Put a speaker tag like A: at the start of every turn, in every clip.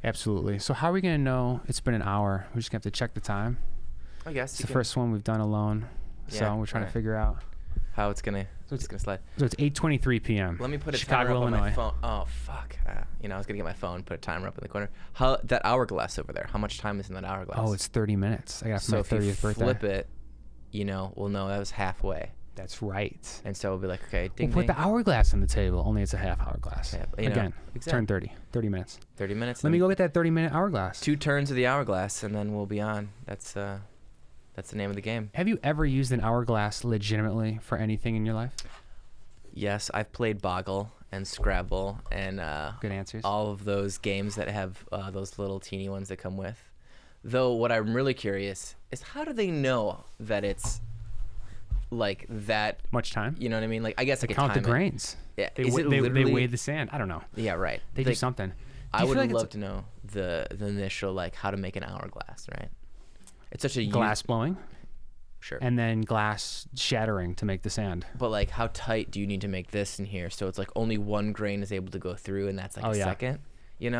A: Absolutely. So how are we going to know it's been an hour? We're just going to have to check the time.
B: I guess.
A: It's the first one we've done alone. So we're trying to figure out
B: how it's going to slide.
A: So it's 8:23 p.m.
B: Let me put a
A: Chicago,
B: timer up
A: Illinois.
B: on my phone. Oh, fuck. I was going to get my phone, put a timer up in the corner. How that hourglass over there, how much time is in that hourglass?
A: Oh, it's 30 minutes. I got it for my 30th birthday.
B: So if you flip it, we'll know that was halfway.
A: That's right.
B: And so we'll be like, okay, ding,
A: we'll put the hourglass on the table, only it's a half hourglass. Again, turn 30 minutes.
B: 30 minutes.
A: Let me go get that 30-minute hourglass.
B: 2 turns of the hourglass, and then we'll be on. That's the name of the game.
A: Have you ever used an hourglass legitimately for anything in your life?
B: Yes, I've played Boggle and Scrabble and
A: good answers.
B: All of those games that have those little teeny ones that come with. Though what I'm really curious is how do they know that it's like that
A: much time?
B: You know what I mean? Like I guess
A: they count the grains.
B: Yeah,
A: they weigh the sand. I don't know.
B: Yeah, right.
A: They do something.
B: I would love to know the initial like how to make an hourglass, right? It's such a
A: glass blowing.
B: Sure.
A: And then glass shattering to make the sand.
B: But like how tight do you need to make this in here so it's like only one grain is able to go through and that's like a second?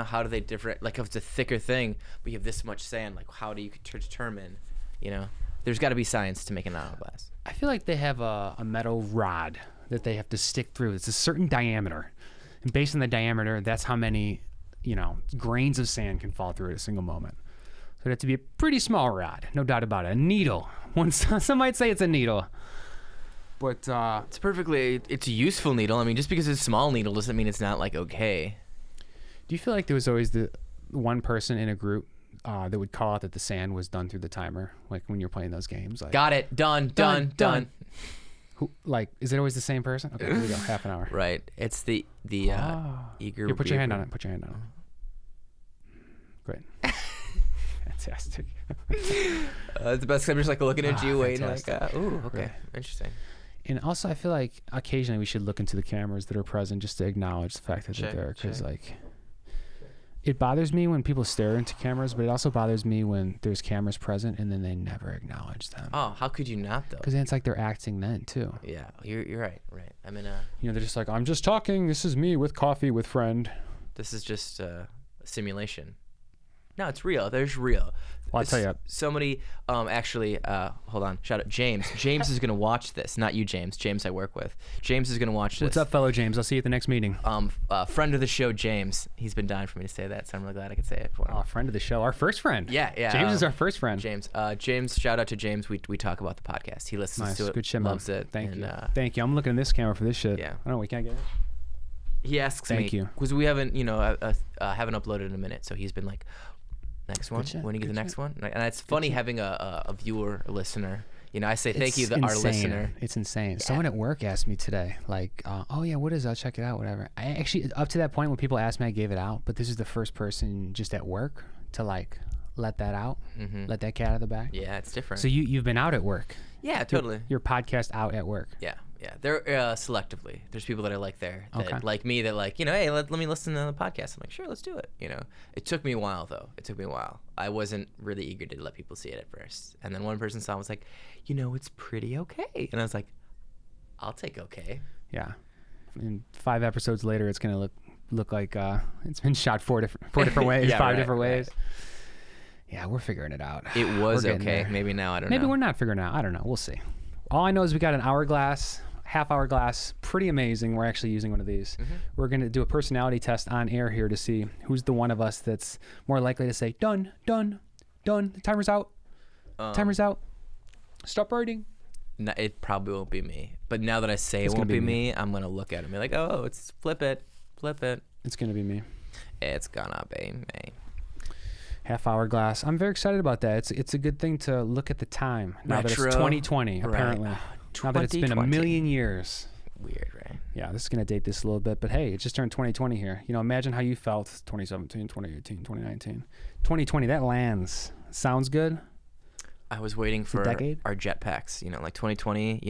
B: How do they different? Like if it's a thicker thing, but you have this much sand, like how do you determine, There's got to be science to make an hourglass.
A: I feel like they have a metal rod that they have to stick through. It's a certain diameter. And based on the diameter, that's how many, grains of sand can fall through at a single moment. So it has to be a pretty small rod, no doubt about it. A needle. Some might say it's a needle. But
B: it's a useful needle. I mean, just because it's a small needle doesn't mean it's not like okay.
A: Do you feel like there was always the one person in a group that would call out that the sand was done through the timer, like when you're playing those games? Like,
B: got it, done.
A: Who, like, is it always the same person? Okay, here we go, half an hour.
B: Right, it's the eager.
A: Here, put your hand on it. Put your hand on it. Great. Fantastic.
B: It's the best. I'm just like looking at you, waiting like, ooh, okay,
A: right.
B: Interesting.
A: And also, I feel like occasionally we should look into the cameras that are present just to acknowledge the fact that they're there, because like. It bothers me when people stare into cameras, but it also bothers me when there's cameras present and then they never acknowledge them.
B: Oh, how could you not though?
A: Because then it's like they're acting then too.
B: Yeah, you're right. Right. I mean,
A: they're just like, I'm just talking. This is me with coffee with friend.
B: This is just a simulation. No, it's real. There's real.
A: Well, I'll tell you.
B: Somebody, actually, hold on. Shout out James. James is gonna watch this. Not you, James. James I work with. James is gonna watch this.
A: What's up, fellow James? I'll see you at the next meeting.
B: Friend of the show, James. He's been dying for me to say that, so I'm really glad I could say it for him.
A: Oh, friend of the show, our first friend.
B: Yeah.
A: James is our first friend.
B: James. Shout out to James. We talk about the podcast. He listens to it.
A: Good shit,
B: loves
A: man.
B: it.
A: Thank you. Thank you. I'm looking at this camera for this shit.
B: Yeah.
A: I don't know. We can't get it.
B: He asks me.
A: Thank you.
B: Because we haven't, haven't uploaded in a minute, so he's been like. Next one. When you get the next one, and it's funny having a viewer, a listener. I say thank you to our listener.
A: It's insane.
B: Yeah.
A: Someone at work asked me today, like, oh yeah, what is it? I'll check it out, whatever. I actually, up to that point when people asked me, I gave it out, but this is the first person just at work to like let that out, let that cat out of the bag.
B: Yeah, it's different.
A: So you've been out at work.
B: Yeah, totally.
A: Your podcast out at work.
B: Yeah. They're selectively. There's people that are like there, that like me, that like, hey, let me listen to the podcast. I'm like, sure, let's do it. It took me a while though. I wasn't really eager to let people see it at first. And then one person saw it and was like, it's pretty okay. And I was like, I'll take okay.
A: Yeah. And 5 episodes later, it's gonna look like it's been shot four different ways,
B: yeah,
A: 5 different ways.
B: Right.
A: Yeah, we're figuring it out.
B: It was okay. Maybe now I don't know.
A: Maybe we're not figuring it out. I don't know. We'll see. All I know is we got an hourglass. Half hourglass, pretty amazing. We're actually using one of these. We're going to do a personality test on air here to see who's the one of us that's more likely to say, done, the timer's out, stop writing.
B: No, it probably won't be me. But now that I say it won't be me, I'm going to look at it and be like, oh, it's flip it.
A: It's going to be me.
B: It's gonna be me.
A: Half hourglass. I'm very excited about that. It's a good thing to look at the time now that it's 2020, apparently.
B: Right.
A: Now that it's been a million years.
B: Weird, right?
A: Yeah, this is going to date this a little bit, but hey, it just turned 2020 here. Imagine how you felt 2017, 2018, 2019. 2020, that lands. Sounds good?
B: I was waiting for our jetpacks, like 2020,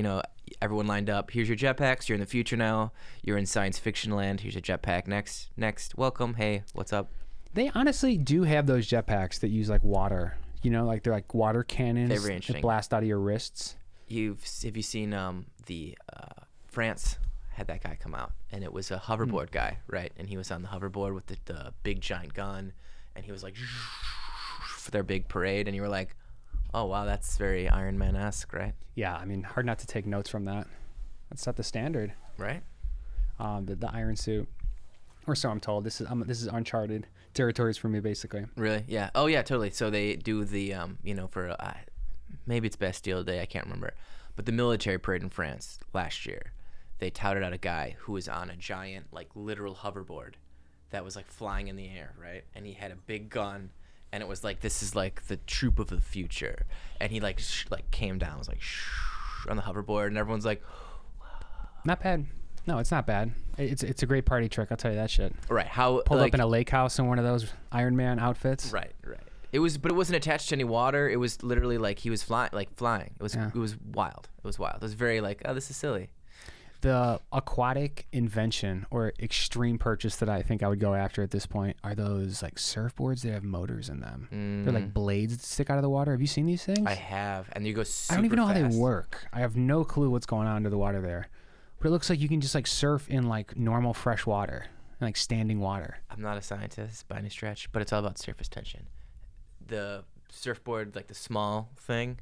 B: everyone lined up. Here's your jetpacks. You're in the future now. You're in science fiction land. Here's your jetpack. Next. Welcome. Hey, what's up?
A: They honestly do have those jetpacks that use like water, like they're like water cannons
B: They're very interesting.
A: That blast out of your wrists.
B: Have you seen the France had that guy come out, and it was a hoverboard guy, right? And he was on the hoverboard with the big giant gun, and he was like for their big parade, and you were like, oh wow, that's very Iron Man-esque, right?
A: Yeah, I mean, hard not to take notes from that. Let's set the standard,
B: right?
A: The iron suit, or so I'm told. This is uncharted territories for me, basically.
B: Really? Yeah. Oh yeah, totally. So they do the for maybe it's Bastille Day, I can't remember, but the military parade in France last year, they touted out a guy who was on a giant, like, literal hoverboard that was like flying in the air, right? And he had a big gun, and it was like, this is like the troop of the future, and he like came down, was like on the hoverboard, and everyone's like,
A: not bad. No, it's not bad. It's a great party trick, I'll tell you that shit.
B: Right? How
A: pulled up in a lake house in one of those Iron Man outfits.
B: Right. It wasn't attached to any water. It was literally like he was flying. It was wild. It was wild. It was very like, oh, this is silly.
A: The aquatic invention or extreme purchase that I think I would go after at this point are those like surfboards that have motors in them. They're like blades that stick out of the water. Have you seen these things?
B: I have, and you go super
A: I don't even know
B: fast.
A: how they work. I have no clue what's going on under the water there. But it looks like you can just like surf in like normal fresh water and like standing water.
B: I'm not a scientist by any stretch, but it's all about surface tension. The surfboard, like the small thing,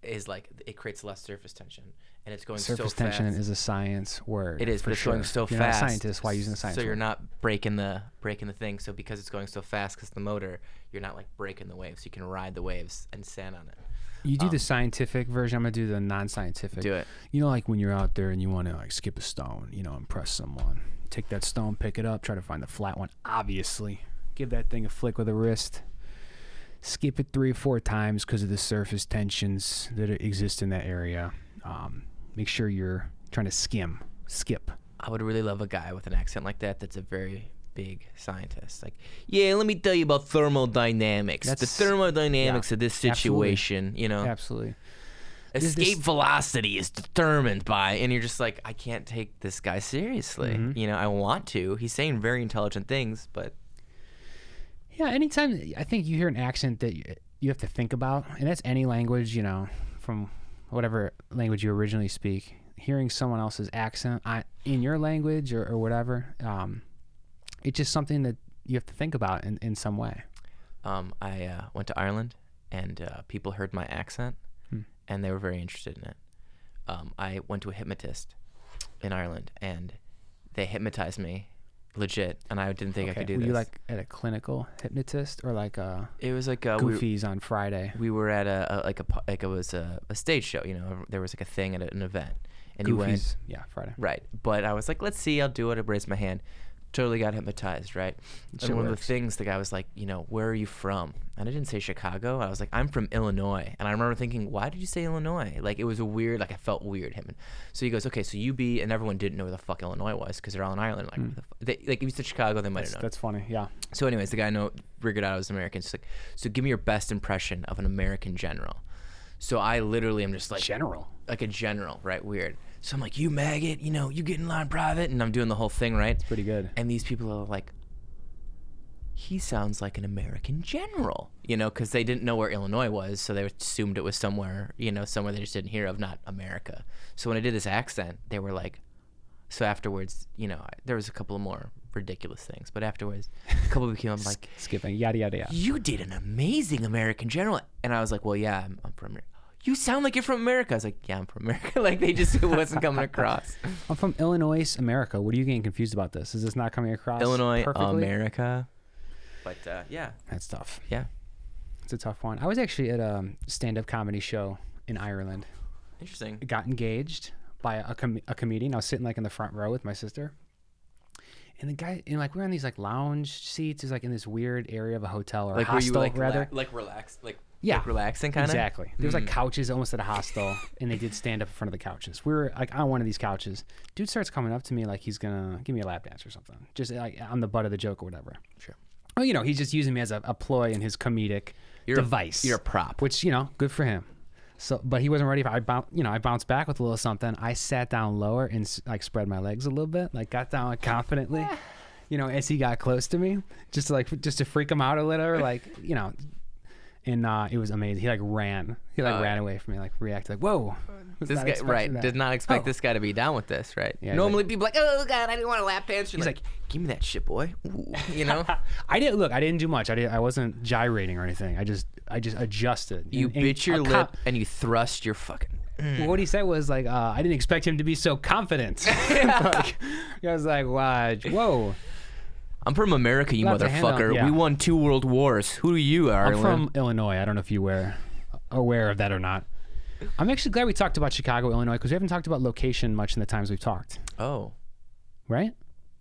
B: is like it creates less surface tension, and it's going so fast.
A: Surface tension is a science word.
B: It is, but it's going so fast.
A: You're not a scientist. Why using the science?
B: So you're
A: word?
B: not breaking the thing. So because it's going so fast, because the motor, you're not like breaking the waves. You can ride the waves and stand on it.
A: You do the scientific version. I'm gonna do the non-scientific.
B: Do it.
A: You know, like when you're out there and you want to like skip a stone, you know, impress someone. Take that stone, pick it up, try to find the flat one. Obviously, give that thing a flick with a wrist. Skip it 3 or 4 times because of the surface tensions that exist in that area. Make sure you're trying to skip.
B: I would really love a guy with an accent like that. That's a very big scientist. Like, yeah, let me tell you about thermodynamics. The thermodynamics of this situation,
A: absolutely.
B: You know.
A: Absolutely.
B: Escape velocity is determined by, and you're just like, I can't take this guy seriously.
A: Mm-hmm.
B: You know, I want to. He's saying very intelligent things, but.
A: Yeah, anytime I think you hear an accent that you have to think about, and that's any language, you know, from whatever language you originally speak, hearing someone else's accent in your language or whatever, it's just something that you have to think about in some way.
B: I went to Ireland, and people heard my accent, and they were very interested in it. I went to a hypnotist in Ireland, and they hypnotized me. Legit, and I didn't think I could do this.
A: Were you like at a clinical hypnotist or like a?
B: It was like
A: Goofies on Friday.
B: We were at it was a stage show. You know, there was like a thing at an event, and
A: Goofies,
B: you went.
A: Yeah, Friday.
B: Right, but I was like, let's see, I'll do it. I raised my hand. Totally got hypnotized, right? And one of the things, the guy was like, you know, where are you from? And I didn't say Chicago. I was like, I'm from Illinois. And I remember thinking, why did you say Illinois? Like, it was a weird, like, I felt weird. So he goes, okay, so you be, and everyone didn't know where the fuck Illinois was because they're all in Ireland. Like, like if you said Chicago, they might have known.
A: That's funny, yeah.
B: So anyways, the guy figured out I was American. He's like, so give me your best impression of an American general. So I literally am just like.
A: General?
B: Like a general, right? Weird. So I'm like, you maggot, you know, you get in line private, and I'm doing the whole thing, right?
A: It's pretty good.
B: And these people are like, he sounds like an American general, you know, because they didn't know where Illinois was, so they assumed it was somewhere, you know, somewhere they just didn't hear of, not America. So when I did this accent, they were like, so afterwards, you know, there was a couple of more ridiculous things, but afterwards, a couple of people, I'm like,
A: skipping, yada, yada, yada.
B: You did an amazing American general. And I was like, well, yeah, I'm from America. You sound like you're from America. I was like, yeah, I'm from America. Like, it wasn't coming across.
A: I'm from Illinois, America. What are you getting confused about this? Is this not coming across
B: Illinois,
A: perfectly?
B: America. But, yeah.
A: That's tough.
B: Yeah.
A: It's a tough one. I was actually at a stand-up comedy show in Ireland.
B: Interesting.
A: I got engaged by a comedian. I was sitting, like, in the front row with my sister. And the guy, and like, we're on these, like, lounge seats. It's like in this weird area of a hotel or
B: like
A: a hostel,
B: where you, like,
A: rather.
B: Like, relax, like...
A: Yeah,
B: like relaxing kind of.
A: Exactly. There was like couches almost at a hostel, and they did stand up in front of the couches. We were like on one of these couches. Dude starts coming up to me like he's gonna give me a lap dance or something. Just like I'm the butt of the joke or whatever.
B: Sure.
A: Oh, you know, he's just using me as a ploy in his comedic device.
B: You're a prop.
A: Which, you know, good for him. So, but he wasn't ready. I bounced back with a little something. I sat down lower and like spread my legs a little bit, like got down confidently. You know, as he got close to me, just to freak him out a little, or like, you know. And it was amazing. He like ran. He like ran away from me, like reacted like, whoa.
B: This guy, right, did not expect this guy to be down with this, right?
A: Yeah,
B: normally people are like, oh God, I didn't want a lap dance. He's like, give me that shit, boy. Ooh, you know?
A: I didn't do much. I wasn't gyrating or anything. I just adjusted.
B: You bit your lip and you thrust your fucking.
A: Well, what he said was like, I didn't expect him to be so confident. Like, I was like, wow, whoa.
B: I'm from America, you motherfucker.
A: Yeah.
B: We won 2 world wars. Who you are?
A: I'm from Illinois. I don't know if you were aware of that or not. I'm actually glad we talked about Chicago, Illinois, because we haven't talked about location much in the times we've talked.
B: Oh.
A: Right?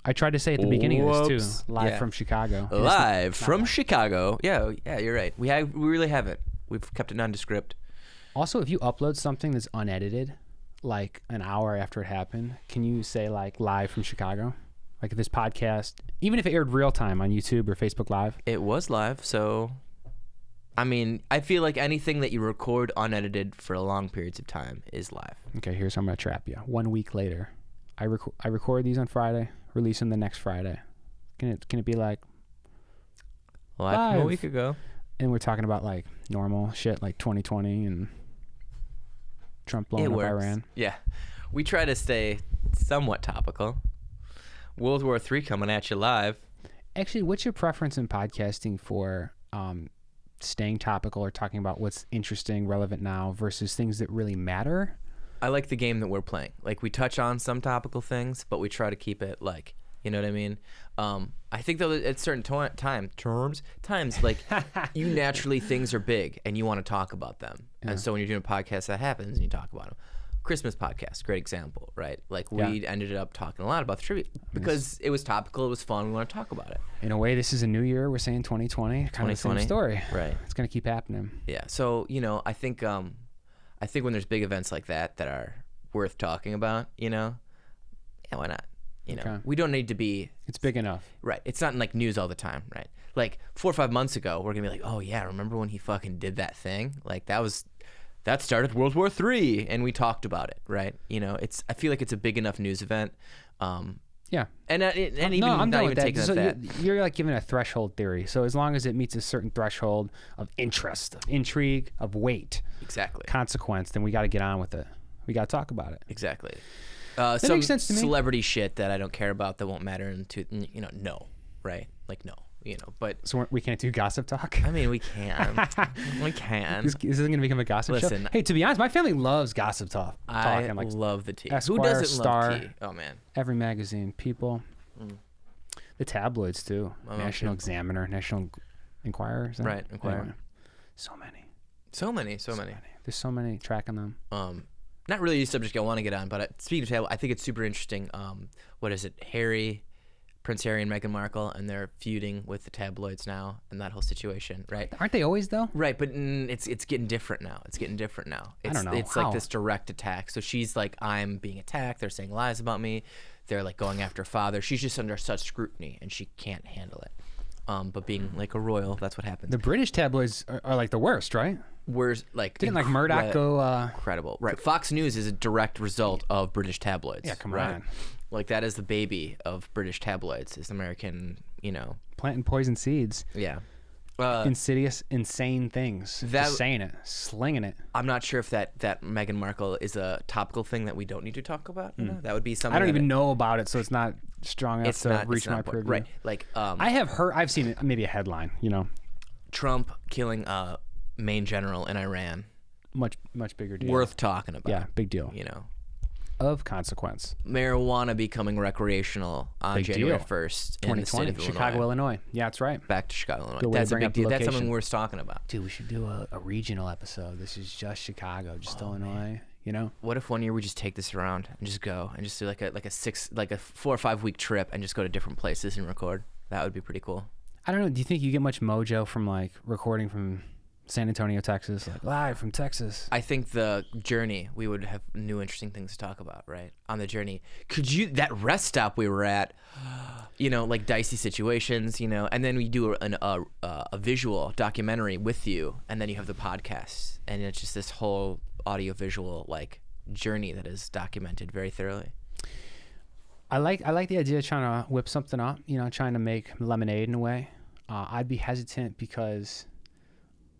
A: I tried to say at the beginning of this too, live from Chicago.
B: Live from Chicago. Yeah, you're right. We really haven't. We've kept it nondescript.
A: Also, if you upload something that's unedited, like an hour after it happened, can you say like live from Chicago? Like this podcast, even if it aired real time on YouTube or Facebook Live?
B: It was live, so I mean, I feel like anything that you record unedited for long periods of time is live.
A: Okay, here's how I'm gonna trap you. 1 week later, I record these on Friday, release them the next Friday. Can it be like
B: live from a week ago?
A: And we're talking about like normal shit, like 2020 and Trump blowing up Iran.
B: Yeah, we try to stay somewhat topical. World War III coming at you live.
A: Actually, what's your preference in podcasting for staying topical or talking about what's interesting, relevant now versus things that really matter?
B: I like the game that we're playing. Like, we touch on some topical things, but we try to keep it like, you know what I mean? I think though at certain times, like you naturally, things are big and you want to talk about them. Yeah. And so when you're doing a podcast, that happens and you talk about them. Christmas podcast, great example, right? Like we ended up talking a lot about the tribute because it was topical, it was fun, we want to talk about it.
A: In a way, this is a new year. We're saying 2020, kind of the same story.
B: Right.
A: It's going to keep happening.
B: Yeah. So, you know, I think when there's big events like that are worth talking about, you know, yeah, why not? You know, we don't need to be.
A: It's big enough.
B: Right. It's not in like news all the time, right? Like 4 or 5 months ago, we're going to be like, oh yeah, remember when he fucking did that thing? Like that started World War III, and we talked about it, right? You know, I feel like it's a big enough news event.
A: Yeah.
B: And even
A: I'm
B: not
A: done
B: even
A: with that.
B: taking
A: So
B: that.
A: you're like giving a threshold theory. So as long as it meets a certain threshold of interest, of intrigue, of weight,
B: Exactly.
A: consequence, then we got to get on with it. We got to talk about it.
B: Exactly.
A: That
B: Some
A: makes sense to me.
B: celebrity shit that I don't care about that won't matter no, right? Like no, but
A: So we can't do gossip talk?
B: I mean, we can. We can.
A: This isn't going to become a gossip
B: Listen,
A: show? Hey, to be honest, my family loves gossip talk.
B: I
A: like
B: love the tea.
A: Esquire,
B: Who doesn't
A: Star,
B: love tea? Oh man.
A: Every magazine, People, the tabloids too. National Examiner, National Enquirer.
B: Right, Enquirer.
A: Anyway, so many. There's so many tracking them.
B: Not really a subject I want to get on, but speaking of tabloid, I think it's super interesting. What is it? Prince Harry and Meghan Markle, and they're feuding with the tabloids now, and that whole situation, right?
A: Aren't they always though?
B: Right, but it's getting different now. I don't know. It's like this direct attack. So she's like, I'm being attacked. They're saying lies about me. They're like going after her father. She's just under such scrutiny, and she can't handle it. But being like a royal, that's what happens.
A: The British tabloids are like the worst, right?
B: Didn't
A: like Murdoch go
B: incredible? Right. Fox News is a direct result of British tabloids.
A: Yeah, come
B: right?
A: on.
B: Like that is the baby of British tabloids. Is American,
A: planting poison seeds.
B: Yeah.
A: Insidious, insane things. Just saying it, slinging it.
B: I'm not sure if that Meghan Markle is a topical thing that we don't need to talk about. That would be something.
A: I don't even know about it, so it's not strong enough to reach my purview.
B: Right. Like
A: I've seen it, maybe a headline.
B: Trump killing a main general in Iran.
A: Much bigger deal.
B: Worth talking about.
A: Yeah, big deal. Of consequence.
B: Marijuana becoming recreational on
A: big
B: January
A: deal.
B: 1st in
A: 2020,
B: the state of
A: Chicago, Illinois. Yeah, that's right.
B: Back to Chicago, Illinois.
A: Good way to
B: That's a
A: bring
B: big
A: up the
B: deal. That's
A: location.
B: something worth talking about.
A: Dude, we should do a regional episode. This is just Chicago, just Illinois.
B: What if one year we just take this around and just go and just do like a 4 or 5 week trip and just go to different places and record? That would be pretty cool.
A: I don't know. Do you think you get much mojo from like recording from San Antonio, Texas, like live from Texas?
B: I think the journey, we would have new interesting things to talk about, right? On the journey. That rest stop we were at, like dicey situations, and then we do a visual documentary with you, and then you have the podcast, and it's just this whole audio visual like journey that is documented very thoroughly.
A: I like the idea of trying to whip something up, trying to make lemonade in a way. I'd be hesitant because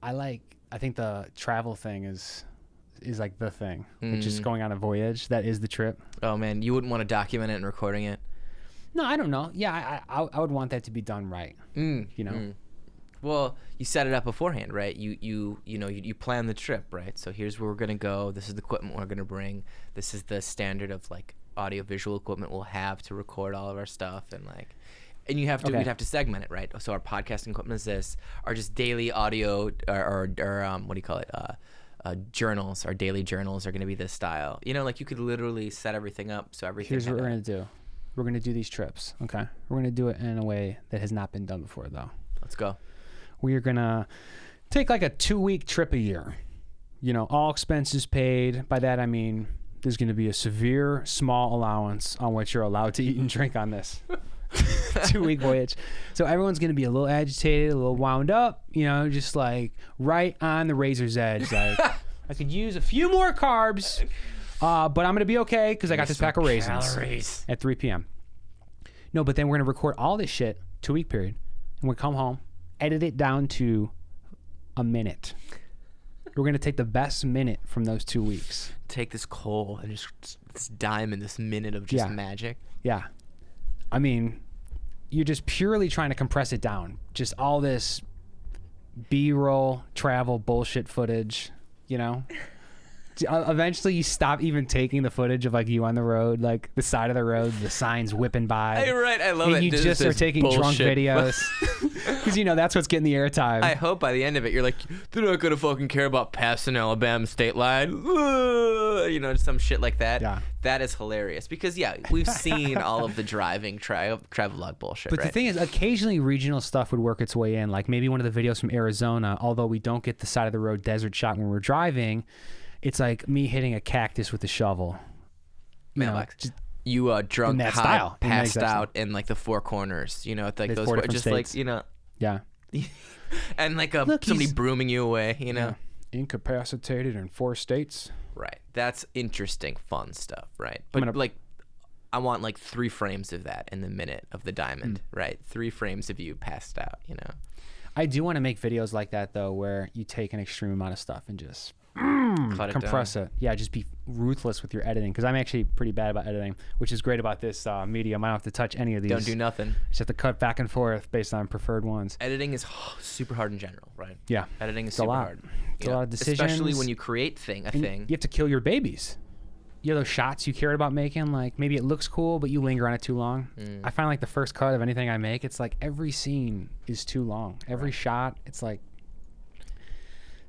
A: I think the travel thing is like the thing, which is going on a voyage. That is the trip.
B: Oh man, you wouldn't want to document it and recording it?
A: No, I don't know. Yeah, I would want that to be done right. You know.
B: Well, you set it up beforehand, right? You plan the trip, right? So here's where we're gonna go. This is the equipment we're gonna bring. This is the standard of like audio-visual equipment we'll have to record all of our stuff, and you have to we'd have to segment it, right? So our podcasting equipment is this. Our just daily audio or what do you call it? Journals. Our daily journals are gonna be this style. You know, like you could literally set everything up so everything.
A: Here's what we're gonna do. We're gonna do these trips. Okay. We're gonna do it in a way that has not been done before, though.
B: Let's go.
A: We are gonna take like a 2-week trip a year. You know, all expenses paid. By that I mean there's gonna be a severe small allowance on what you're allowed to eat and drink on this 2-week voyage. So everyone's gonna be a little agitated, a little wound up. You know, just like right on the razor's edge. Like I could use a few more carbs, but I'm gonna be okay because I got this pack of raisins at 3 p.m. No, but then we're gonna record all this shit 2-week period, and we come home. Edit it down to a minute. We're going to take the best minute from those 2 weeks.
B: Take this coal and just this diamond, this minute of just magic.
A: Yeah. I mean, you're just purely trying to compress it down. Just all this B-roll, travel, bullshit footage, you know? Eventually you stop even taking the footage of like you on the road, like the side of the road, the signs whipping by.
B: Hey, right, I love it.
A: And you just are taking drunk videos because you know that's what's getting the airtime.
B: I hope by the end of it you're like, they're not gonna fucking care about passing Alabama state line, you know, some shit like that.
A: Yeah,
B: that is hilarious because we've seen all of the driving travelogue bullshit.
A: But
B: right?
A: The thing is, occasionally regional stuff would work its way in, like maybe one of the videos from Arizona. Although we don't get the side of the road desert shot when we're driving. It's like me hitting a cactus with a shovel.
B: You drunk,
A: in that
B: high,
A: style,
B: passed out in like the four corners. You know, it's like those just states. Like you know.
A: Yeah.
B: And like somebody brooming you away. You know.
A: Yeah. Incapacitated in 4 states.
B: Right. That's interesting, fun stuff. Right. But I want like 3 frames of that in the minute of the diamond. Right. 3 frames of you passed out. You know.
A: I do want to make videos like that though, where you take an extreme amount of stuff and just. Compress it. Yeah, just be ruthless with your editing because I'm actually pretty bad about editing, which is great about this medium. I don't have to touch any of these.
B: Don't do nothing.
A: Just have to cut back and forth based on preferred ones.
B: Editing is super hard in general, right?
A: Yeah.
B: Editing is super hard.
A: It's a lot of decisions.
B: Especially when you create a thing.
A: You have to kill your babies. You know those shots you cared about making, like maybe it looks cool, but you linger on it too long. I find like the first cut of anything I make, it's like every scene is too long. Every shot, it's like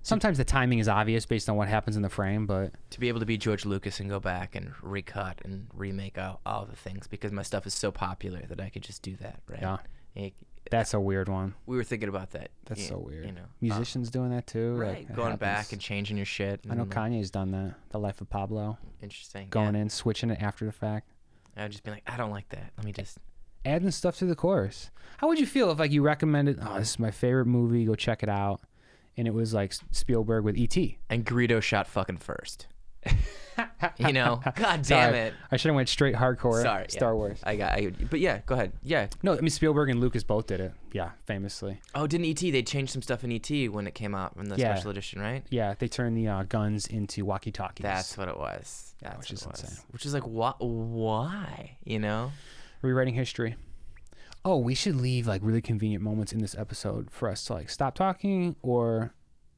A: sometimes the timing is obvious based on what happens in the frame, but
B: to be able to be George Lucas and go back and recut and remake all the things because my stuff is so popular that I could just do that, right?
A: Yeah. That's a weird one.
B: We were thinking about that.
A: That's so weird. You know, musicians doing that too,
B: right? Like, going back and changing your shit.
A: I know Kanye's done that. The Life of Pablo.
B: Interesting.
A: Going in, switching it after the fact.
B: I would just be like, I don't like that. Let me just
A: adding stuff to the chorus. How would you feel if like you recommended? Oh, this is my favorite movie. Go check it out. And it was like Spielberg with E.T.
B: And Greedo shot fucking first. You know, God damn it!
A: I should have went straight hardcore.
B: Sorry,
A: Star Wars.
B: But yeah, go ahead. Yeah.
A: No, I mean Spielberg and Lucas both did it. Yeah, famously.
B: Oh, didn't E.T. They changed some stuff in E.T. when it came out in the special edition, right?
A: Yeah, they turned the guns into walkie-talkies.
B: That's what it was. Which is
A: insane.
B: Which is like, why? You know,
A: rewriting history. Oh, we should leave like really convenient moments in this episode for us to like stop talking or.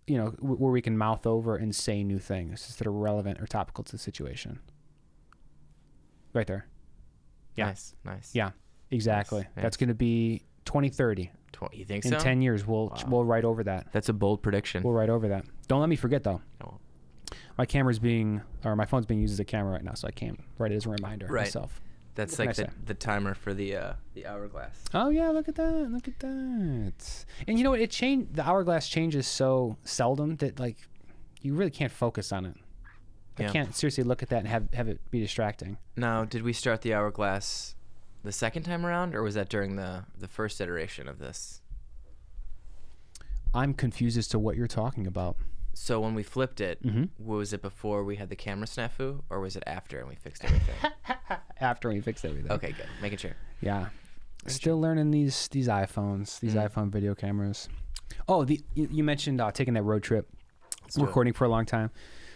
A: You know, where we can mouth over and say new things that are relevant or topical to the situation. Right there. Yeah.
B: Nice.
A: Yeah, exactly. Nice. That's going to be 2030.
B: You think
A: so?
B: In
A: 10 years, we'll write over that.
B: That's a bold prediction.
A: We'll write over that. Don't let me forget, though.
B: No.
A: My phone's being used as a camera right now, so I can't write it as a reminder myself.
B: That's like the timer for the hourglass.
A: Oh yeah, look at that! Look at that! And you know what? The hourglass changes so seldom that like you really can't focus on it. I can't seriously look at that and have it be distracting.
B: Now, did we start the hourglass the second time around, or was that during the first iteration of this?
A: I'm confused as to what you're talking about.
B: So when we flipped it, was it before we had the camera snafu, or was it after and we fixed everything?
A: After we fixed everything.
B: Okay, good. Making sure.
A: Yeah. Still learning these iPhones, these iPhone video cameras. Oh, you mentioned taking that road trip, recording for a long time.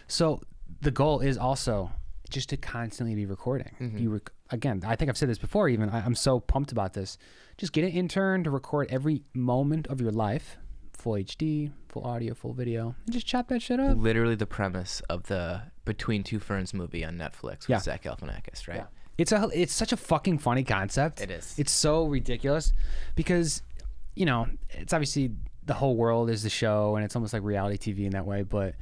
A: So the goal is also just to constantly be recording. Again, I think I've said this before even. I'm so pumped about this. Just get an intern to record every moment of your life, full HD, full audio, full video, and just chop that shit up.
B: Literally the premise of the Between Two Ferns movie on Netflix with Zach Galifianakis, right?
A: Yeah. It's such a fucking funny concept.
B: It is.
A: It's so ridiculous because, it's obviously the whole world is the show and it's almost like reality TV in that way. But,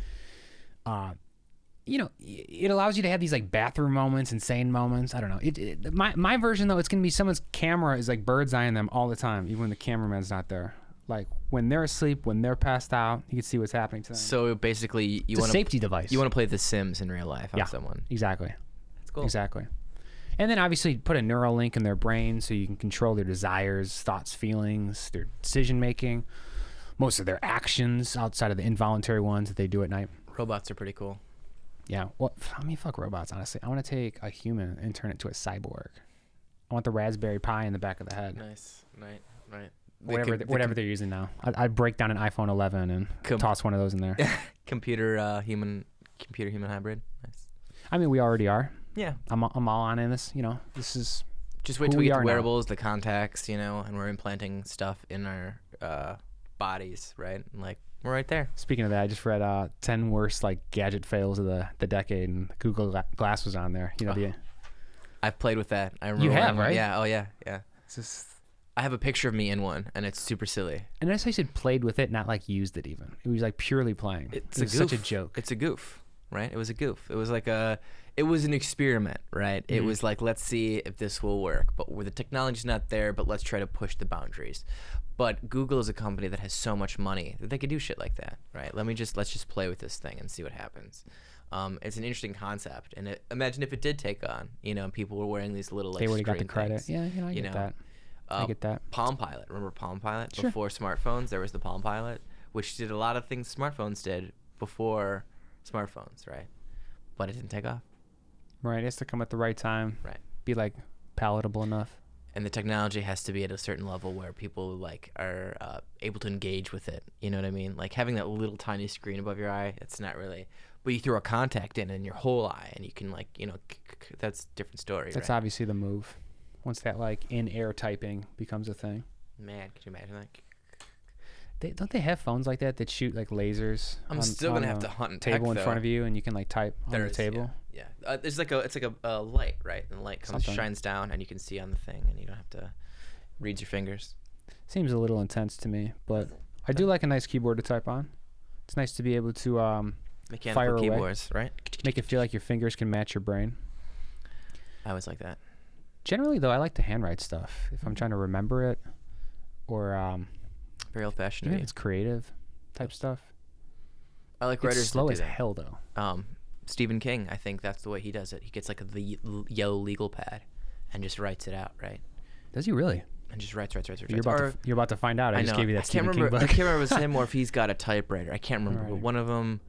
A: it allows you to have these like bathroom moments, insane moments. I don't know. My version though, it's going to be someone's camera is like bird's eyeing them all the time, even when the cameraman's not there. Like when they're asleep, when they're passed out, you can see what's happening to them.
B: So basically,
A: it's a safety device.
B: You want to play The Sims in real life on someone.
A: Exactly.
B: That's cool.
A: Exactly. And then obviously put a neural link in their brain so you can control their desires, thoughts, feelings, their decision making, most of their actions outside of the involuntary ones that they do at night.
B: Robots are pretty cool.
A: Yeah. Well, fuck robots, honestly. I want to take a human and turn it to a cyborg. I want the Raspberry Pi in the back of the head.
B: Nice. Right.
A: Whatever they're using now. I'd break down an iPhone 11 and toss one of those in there.
B: Computer human hybrid. Nice.
A: I mean, we already are.
B: Yeah.
A: I'm all on in this. This is
B: just wait till we get the wearables, the contacts, and we're implanting stuff in our bodies, right? And like we're right there.
A: Speaking of that, I just read 10 worst like gadget fails of the decade, and Google Glass was on there.
B: I've played with that. I remember.
A: You have, right?
B: Yeah. Oh yeah.
A: It's just.
B: I have a picture of me in one, and it's super silly.
A: And I said played with it, not like used it even. It was like purely playing.
B: It's
A: such a joke.
B: It's a goof, right? It was a goof. It was like it was an experiment, right? It was like, let's see if this will work. But where the technology's not there, but let's try to push the boundaries. But Google is a company that has so much money that they could do shit like that, right? Let's just play with this thing and see what happens. It's an interesting concept, and imagine if it did take on, people were wearing these little like.
A: They would have got the
B: credit.
A: Yeah, I get that. I get that.
B: Palm Pilot. Remember Palm Pilot?
A: Sure.
B: Before smartphones, there was the Palm Pilot, which did a lot of things smartphones did before smartphones, right? But it didn't take off.
A: Right. It has to come at the right time.
B: Right.
A: Be like palatable enough.
B: And the technology has to be at a certain level where people like are able to engage with it. You know what I mean? Like having that little tiny screen above your eye, it's not really. But you throw a contact in your whole eye, and you can like that's a different story.
A: That's
B: right?
A: obviously the move. Once that like in-air typing becomes a thing.
B: Man, could you imagine that?
A: Don't they have phones like that shoot like lasers?
B: I'm still gonna have to hunt and
A: table
B: tech,
A: in front of you, and you can like type on the table.
B: Yeah. It's like a light, right? And the light shines down, and you can see on the thing, and you don't have to read your fingers.
A: Seems a little intense to me, but I do like a nice keyboard to type on. It's nice to be able to
B: mechanical
A: fire
B: keyboards,
A: away,
B: right?
A: Make it feel like your fingers can match your brain.
B: I always like that.
A: Generally, though, I like to handwrite stuff if I'm trying to remember it, or
B: very old-fashioned.
A: If it's creative type stuff.
B: I like writers.
A: It's slow as hell, though.
B: Stephen King, I think that's the way he does it. He gets like the yellow legal pad, and just writes it out, right?
A: Does he really?
B: And just writes.
A: You're about to find out. I just gave you that Stephen King book.
B: I can't remember if it's him or if he's got a typewriter. I can't remember. Right. But one of them.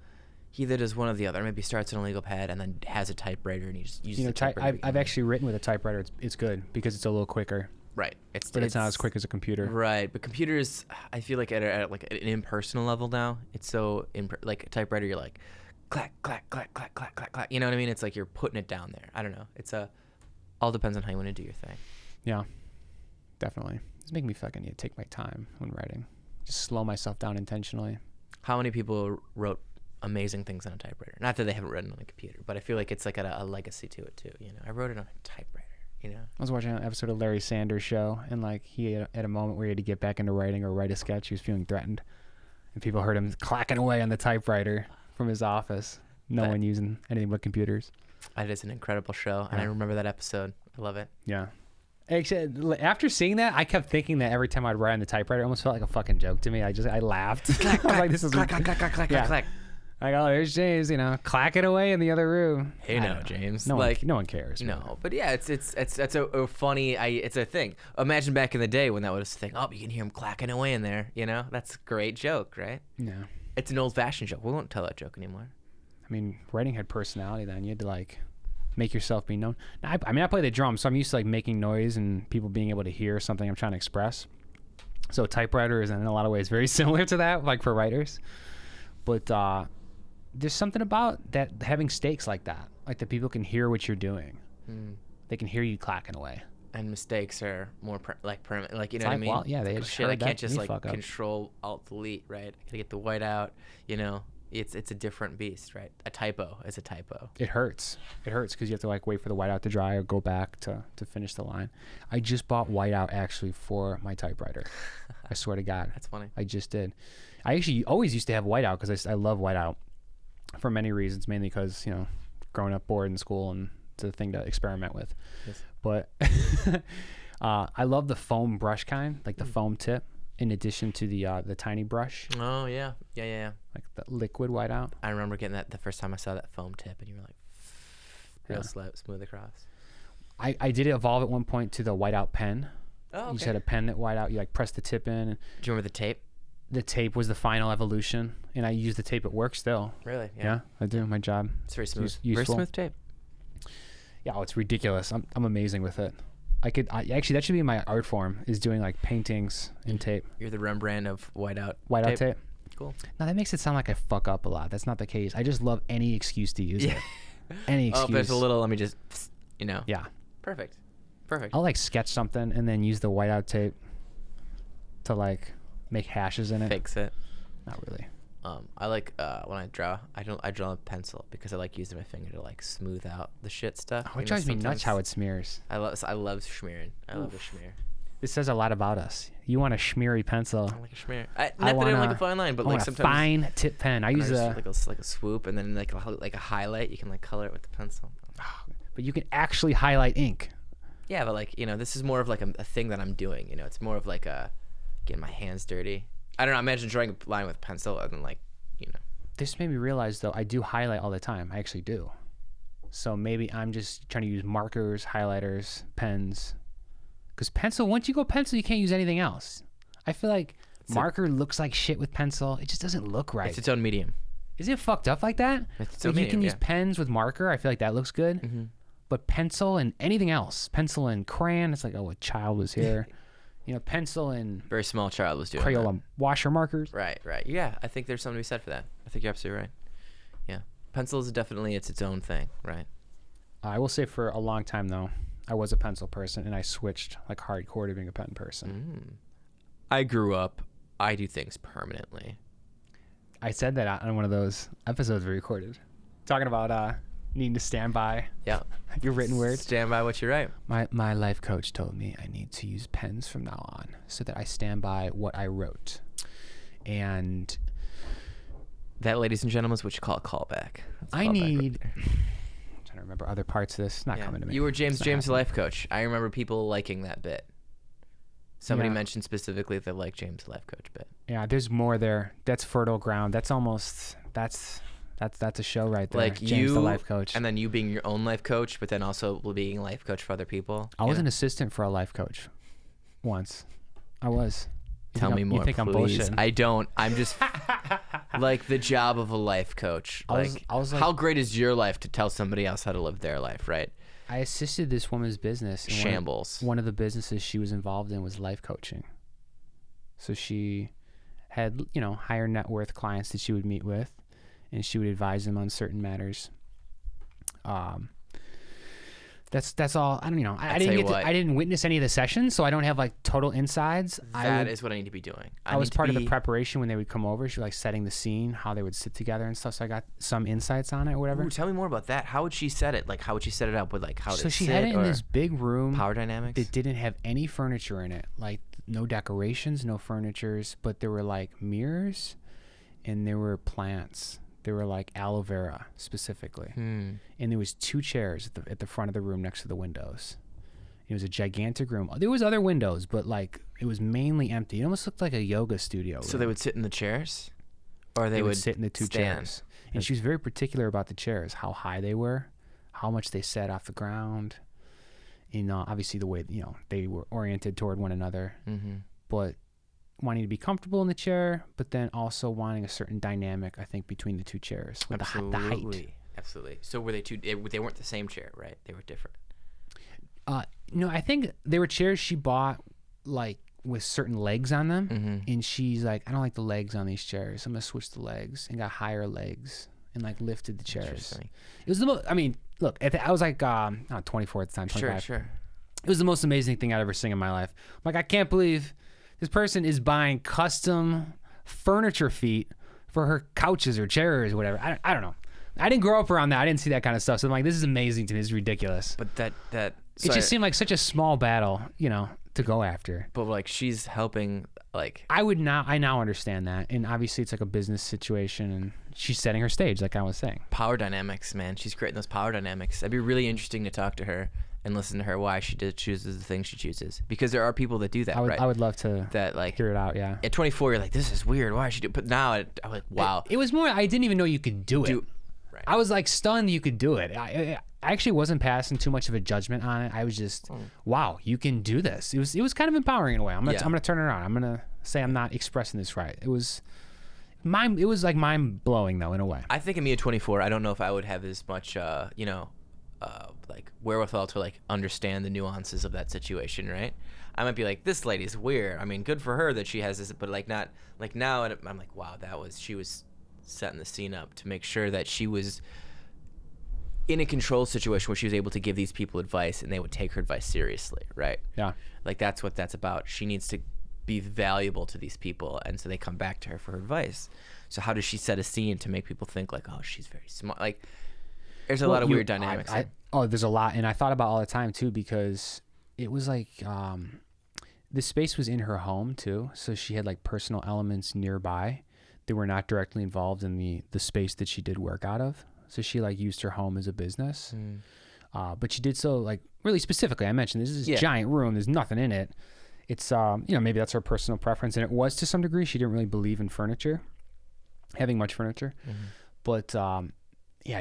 B: He either does one or the other. Maybe starts on a legal pad and then has a typewriter, and he just uses the typewriter.
A: I've actually written with a typewriter. It's good because it's a little quicker.
B: Right.
A: It's not as quick as a computer.
B: Right. But computers, I feel like at like an impersonal level now, it's so like a typewriter. You're like, clack, clack, clack, clack, clack, clack, clack. You know what I mean? It's like you're putting it down there. I don't know. It's all depends on how you want to do your thing.
A: Yeah. Definitely. It's making me fucking take my time when writing. Just slow myself down intentionally.
B: How many people wrote amazing things on a typewriter? Not that they haven't written on a computer, but I feel like it's like a legacy to it too. I wrote it on a typewriter. I
A: was watching an episode of Larry Sanders Show, and like he had a moment where he had to get back into writing or write a sketch. He was feeling threatened, and people heard him clacking away on the typewriter from his office. No one using anything but computers.
B: It is an incredible show, and I remember that episode. I love it.
A: Yeah. Actually, after seeing that, I kept thinking that every time I'd write on the typewriter, it almost felt like a fucking joke to me. I laughed.
B: Clack, clack, like, this is clack, clack, clack, clack, clack, clack.
A: Like, oh, there's James, clacking away in the other room.
B: Hey, no, James.
A: No one cares.
B: No,
A: really.
B: But yeah, it's a funny. It's a thing. Imagine back in the day when that was a thing. Oh, you can hear him clacking away in there. That's a great joke, right?
A: Yeah.
B: It's an old-fashioned joke. We won't tell that joke anymore.
A: I mean, writing had personality then. You had to make yourself be known. I mean, I play the drums, so I'm used to like making noise and people being able to hear something I'm trying to express. So typewriter is in a lot of ways very similar to that, like for writers. But there's something about that, having stakes like that, like that people can hear what you're doing. They can hear you clacking away.
B: And mistakes are more permanent, like, you know
A: It's
B: what I
A: like,
B: mean?
A: well, yeah, they
B: like,
A: just
B: shit,
A: heard
B: I can't
A: that,
B: just
A: you
B: like
A: fuck up.
B: control alt delete, right? I gotta get the white out, you know. It's a different beast, right? A typo is a typo.
A: It hurts because you have to like wait for the whiteout to dry or go back to finish the line. I just bought whiteout actually for my typewriter. I swear to God.
B: That's funny.
A: I just did. I actually always used to have whiteout because I love whiteout for many reasons, mainly because, you know, growing up bored in school and it's a thing to experiment with.
B: Yes.
A: But I love the foam brush kind, like the foam tip, in addition to the tiny brush,
B: Oh yeah.
A: like the liquid whiteout.
B: I remember getting that the first time I saw that foam tip, and you were like, real
A: Yeah.
B: slow, smooth across.
A: I did evolve at one point to the whiteout pen.
B: Oh, okay.
A: You just had a pen that white out. You like press the tip in. And
B: Do you remember the tape?
A: the tape was the final evolution, and I use the tape at work still.
B: Really?
A: Yeah, I do. My job.
B: It's very smooth.
A: Useful.
B: Very smooth tape.
A: Yeah, oh, it's ridiculous. I'm amazing with it. Actually, that should be my art form, is doing like paintings in tape.
B: You're the Rembrandt of whiteout.
A: Whiteout tape.
B: Cool.
A: Now that makes it sound like I fuck up a lot. That's not the case. I just love any excuse to use it. Any excuse.
B: Oh, if there's a little, let me just, you know.
A: Yeah.
B: Perfect.
A: I'll like sketch something and then use the whiteout tape to like make hashes in it.
B: Fix it.
A: Not really.
B: I like when I draw. I draw with pencil because I like using my finger to like smooth out the shit stuff.
A: Oh, it drives me nuts how it smears.
B: I love smearing. I love the schmear.
A: This says a lot about us. You want a schmeary pencil.
B: I like a schmear. Not that I don't like a fine line, but
A: I
B: like
A: want
B: sometimes
A: a fine tip pen. I use
B: like a swoop and then like a highlight. You can like color it with the pencil.
A: but you can actually highlight ink.
B: Yeah, but like, you know, this is more of like a thing that I'm doing. You know, it's more of like getting my hands dirty. I don't know. Imagine drawing a line with pencil and then like, you know.
A: This made me realize though, I do highlight all the time. I actually do. So maybe I'm just trying to use markers, highlighters, pens. Because pencil, once you go pencil, you can't use anything else. I feel like marker looks like shit with pencil. It just doesn't look right.
B: It's its own medium.
A: Is it fucked up like that?
B: It's its
A: So
B: own
A: you
B: medium,
A: can use
B: yeah.
A: pens with marker. I feel like that looks good.
B: Mm-hmm.
A: But pencil and anything else, pencil and crayon, it's like, oh, a child was here. You know, pencil and
B: Very small child was doing
A: Crayola
B: that.
A: washer markers.
B: Right. Yeah, I think there's something to be said for that. I think you're absolutely right. Yeah. Pencil is definitely its own thing, right?
A: I will say for a long time, though, I was a pencil person, and I switched like hardcore to being a pen person.
B: I grew up, I do things permanently.
A: I said that on one of those episodes we recorded, talking about needing to stand by
B: Yeah.
A: your written words.
B: Stand by what you write.
A: My life coach told me I need to use pens from now on so that I stand by what I wrote. And
B: That, ladies and gentlemen, is what you call a callback. That's a
A: I
B: callback
A: need...
B: right there.
A: I'm trying to remember other parts of this. It's not coming to me.
B: You were
A: It's
B: James
A: not happening.
B: life coach. I remember people liking that bit. Somebody
A: Yeah.
B: mentioned specifically they like James life coach bit.
A: Yeah, there's more there. That's fertile ground. That's almost... That's a show right there.
B: Like
A: James
B: you,
A: the life coach.
B: and then you being your own life coach, but then also being a life coach for other people.
A: I was an assistant for a life coach once. I was.
B: Tell me more,
A: You think
B: please.
A: I'm bullshitting?
B: I don't. I'm just like the job of a life coach.
A: I was like,
B: how great is your life to tell somebody else how to live their life, right?
A: I assisted this woman's business. And
B: Shambles.
A: One of the businesses she was involved in was life coaching. So she had, you know, higher net worth clients that she would meet with, and she would advise them on certain matters. That's all. I don't, you know, I didn't witness any of the sessions, so I don't have like total insides.
B: That is what I need to be doing.
A: I was part of the preparation when they would come over. She was like setting the scene, how they would sit together and stuff. So I got some insights on it or whatever.
B: Ooh, tell me more about that. How would she set it? Like, how would she set it up with like how to
A: So she
B: sit
A: had it in
B: or
A: this big room
B: power dynamics?
A: that didn't have any furniture in it, like no decorations, no furnitures, but there were like mirrors and there were plants. There were like aloe vera specifically. And there was 2 chairs at the front of the room next to the windows. It was a gigantic room. There was other windows, but like it was mainly empty. It almost looked like a yoga studio.
B: So they would sit in the chairs, or
A: they would sit in the 2
B: stand?
A: chairs. And she was very particular about the chairs, how high they were, how much they sat off the ground. You know, obviously the way, you know, they were oriented toward one another, but wanting to be comfortable in the chair, but then also wanting a certain dynamic, I think, between the 2 chairs with the height.
B: absolutely. So were they two? They weren't the same chair, right? They were different.
A: No, I think they were chairs she bought like with certain legs on them, and she's like, I don't like the legs on these chairs. I'm gonna switch the legs, and got higher legs and like lifted the chairs. It was the most. I mean, look, I was like, not 24 at the time, 25.
B: Sure.
A: It was the most amazing thing I'd ever seen in my life. I'm like, I can't believe this person is buying custom furniture feet for her couches or chairs or whatever. I don't know. I didn't grow up around that. I didn't see that kind of stuff. So I'm like, this is amazing to me. This is ridiculous.
B: But that
A: it just seemed like such a small battle, to go after.
B: But like she's helping, like
A: I now understand that, and obviously it's like a business situation, and she's setting her stage, like I was saying.
B: Power dynamics, man. She's creating those power dynamics. It'd be really interesting to talk to her and listen to her why she chooses the things she chooses, because there are people that do that.
A: I would love to hear it out. Yeah.
B: At 24, you're like, this is weird. Why is she do? But now I'm like, wow.
A: It was more. I didn't even know you could do it.
B: Right.
A: I was like stunned you could do it. I actually wasn't passing too much of a judgment on it. I was just, wow, you can do this. It was kind of empowering in a way. I'm gonna turn it around. I'm gonna say I'm not expressing this right. It was like mind blowing though in a way.
B: I think of me at 24. I don't know if I would have as much, like wherewithal to like understand the nuances of that situation, right? I might be like, this lady's weird. I mean, good for her that she has this, but like not like now. I'm like, wow, she was setting the scene up to make sure that she was in a controlled situation where she was able to give these people advice and they would take her advice seriously, right?
A: Yeah.
B: Like that's what that's about. She needs to be valuable to these people, and so they come back to her for her advice. So how does she set a scene to make people think like, oh, she's very smart? Like there's a lot of weird dynamics.
A: There's a lot, and I thought about all the time too, because it was like the space was in her home too, so she had like personal elements nearby that were not directly involved in the space that she did work out of. So she like used her home as a business, but she did so like really specifically. I mentioned this is this giant room. There's nothing in it. It's maybe that's her personal preference, and it was to some degree. She didn't really believe in having much furniture, but